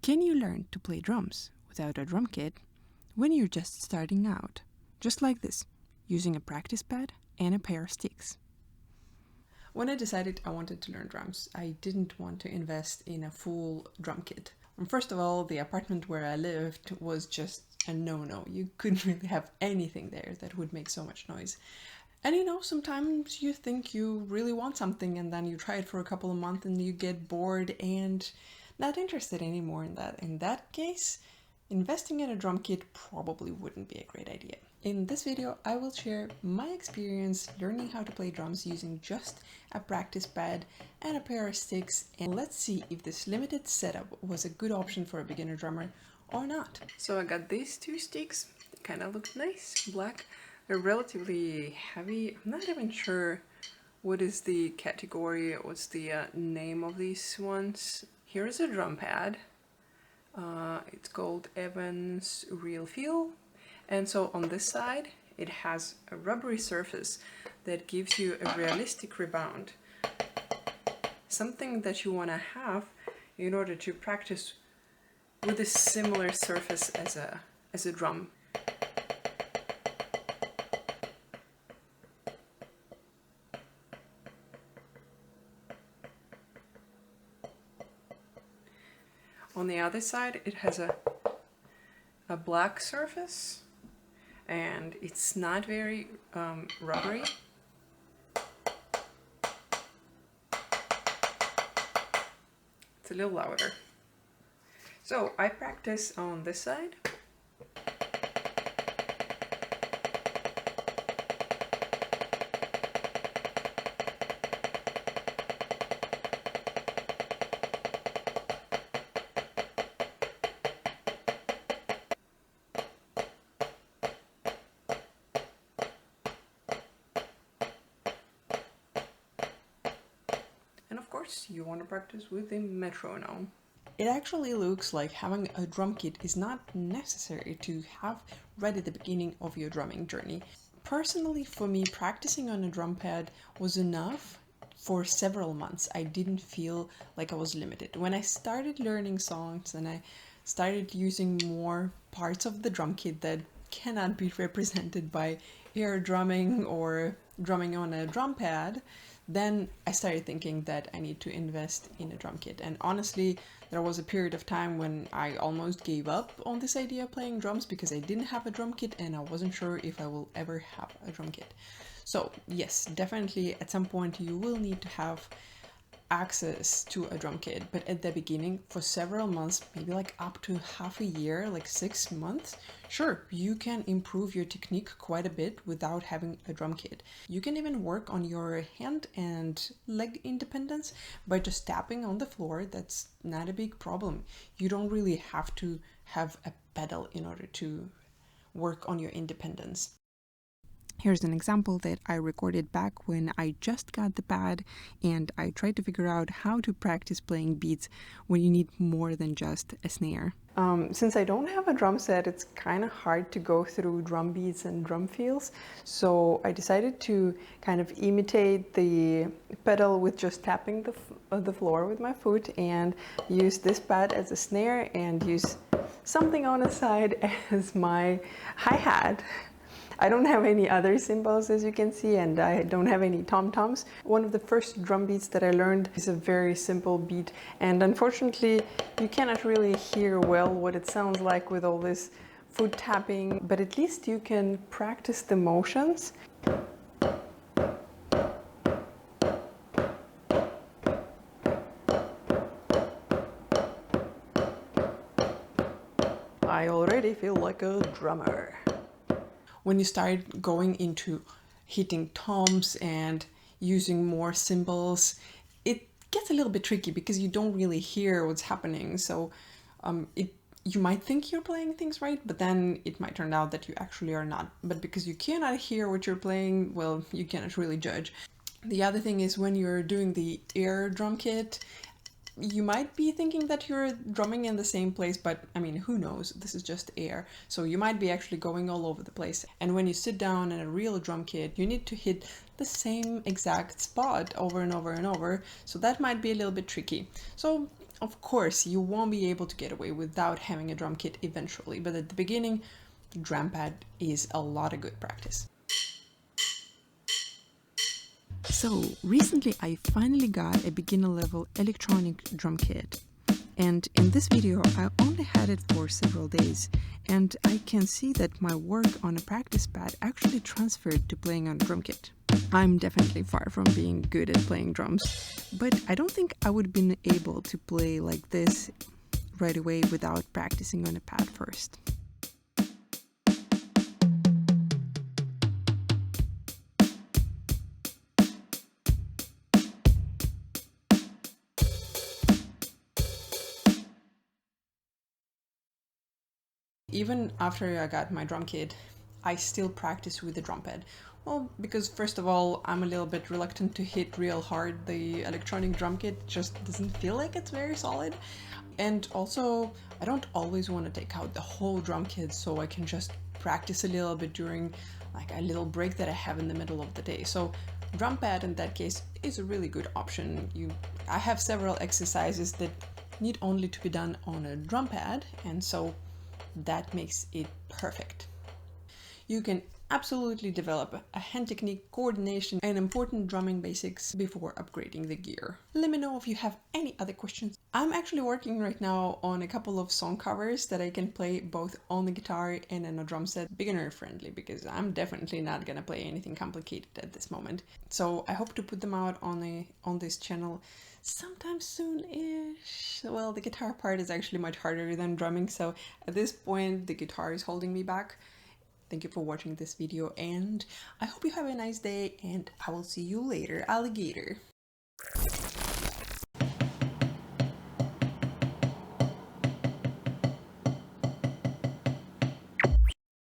Can you learn to play drums without a drum kit when you're just starting out? Just like this, using a practice pad and a pair of sticks. When I decided I wanted to learn drums, I didn't want to invest in a full drum kit. First of all, the apartment where I lived was just a no-no. You couldn't really have anything there that would make so much noise. And sometimes you think you really want something and then you try it for a couple of months and you get bored and not interested anymore in that. In that case, investing in a drum kit probably wouldn't be a great idea. In this video, I will share my experience learning how to play drums using just a practice pad and a pair of sticks, and let's see if this limited setup was a good option for a beginner drummer or not. So I got these two sticks, they kind of look nice, black. They're relatively heavy. I'm not even sure what is the category, what's the name of these ones. Here is a drum pad. It's called Evans Real Feel. And so on this side, it has a rubbery surface that gives you a realistic rebound. Something that you want to have in order to practice with a similar surface as a drum. On the other side, it has a black surface, and it's not very rubbery. It's a little louder. So I practice on this side. And of course, you want to practice with the metronome. It actually looks like having a drum kit is not necessary to have right at the beginning of your drumming journey. Personally, for me, practicing on a drum pad was enough for several months. I didn't feel like I was limited. When I started learning songs and I started using more parts of the drum kit that cannot be represented by air drumming or drumming on a drum pad, then I started thinking that I need to invest in a drum kit. And honestly, there was a period of time when I almost gave up on this idea of playing drums because I didn't have a drum kit and I wasn't sure if I will ever have a drum kit. So yes, definitely at some point you will need to have access to a drum kit, but at the beginning, for several months, maybe like up to half a year, like 6 months, sure, you can improve your technique quite a bit without having a drum kit. You can even work on your hand and leg independence by just tapping on the floor. That's not a big problem. You don't really have to have a pedal in order to work on your independence. Here's an example that I recorded back when I just got the pad and I tried to figure out how to practice playing beats when you need more than just a snare. Since I don't have a drum set, it's kind of hard to go through drum beats and drum feels. So I decided to kind of imitate the pedal with just tapping the floor with my foot and use this pad as a snare and use something on the side as my hi-hat. I don't have any other cymbals, as you can see, and I don't have any tom-toms. One of the first drum beats that I learned is a very simple beat, and unfortunately you cannot really hear well what it sounds like with all this foot tapping, but at least you can practice the motions. I already feel like a drummer. When you start going into hitting toms and using more cymbals, it gets a little bit tricky because you don't really hear what's happening. So you might think you're playing things right, but then it might turn out that you actually are not. But because you cannot hear what you're playing, well, you cannot really judge. The other thing is when you're doing the air drum kit, you might be thinking that you're drumming in the same place, but I mean, who knows? This is just air. So you might be actually going all over the place. And when you sit down in a real drum kit, you need to hit the same exact spot over and over and over. So that might be a little bit tricky. So Of course, you won't be able to get away without having a drum kit eventually, but at the beginning, drum pad is a lot of good practice. So recently I finally got a beginner level electronic drum kit, and in this video I only had it for several days, and I can see that my work on a practice pad actually transferred to playing on a drum kit. I'm definitely far from being good at playing drums, but I don't think I would have been able to play like this right away without practicing on a pad first. Even after I got my drum kit, I still practice with the drum pad. Well, because first of all, I'm a little bit reluctant to hit real hard. The electronic drum kit just doesn't feel like it's very solid. And also, I don't always want to take out the whole drum kit, so I can just practice a little bit during like a little break that I have in the middle of the day. So drum pad in that case is a really good option. I have several exercises that need only to be done on a drum pad, and so that makes it perfect. You can absolutely develop a hand technique, coordination, and important drumming basics before upgrading the gear. Let me know if you have any other questions. I'm actually working right now on a couple of song covers that I can play both on the guitar and in a drum set, beginner friendly, because I'm definitely not gonna play anything complicated at this moment. So I hope to put them out on this channel sometime soon-ish. Well, the guitar part is actually much harder than drumming, so at this point the guitar is holding me back. Thank you for watching this video, and I hope you have a nice day, and I will see you later, alligator.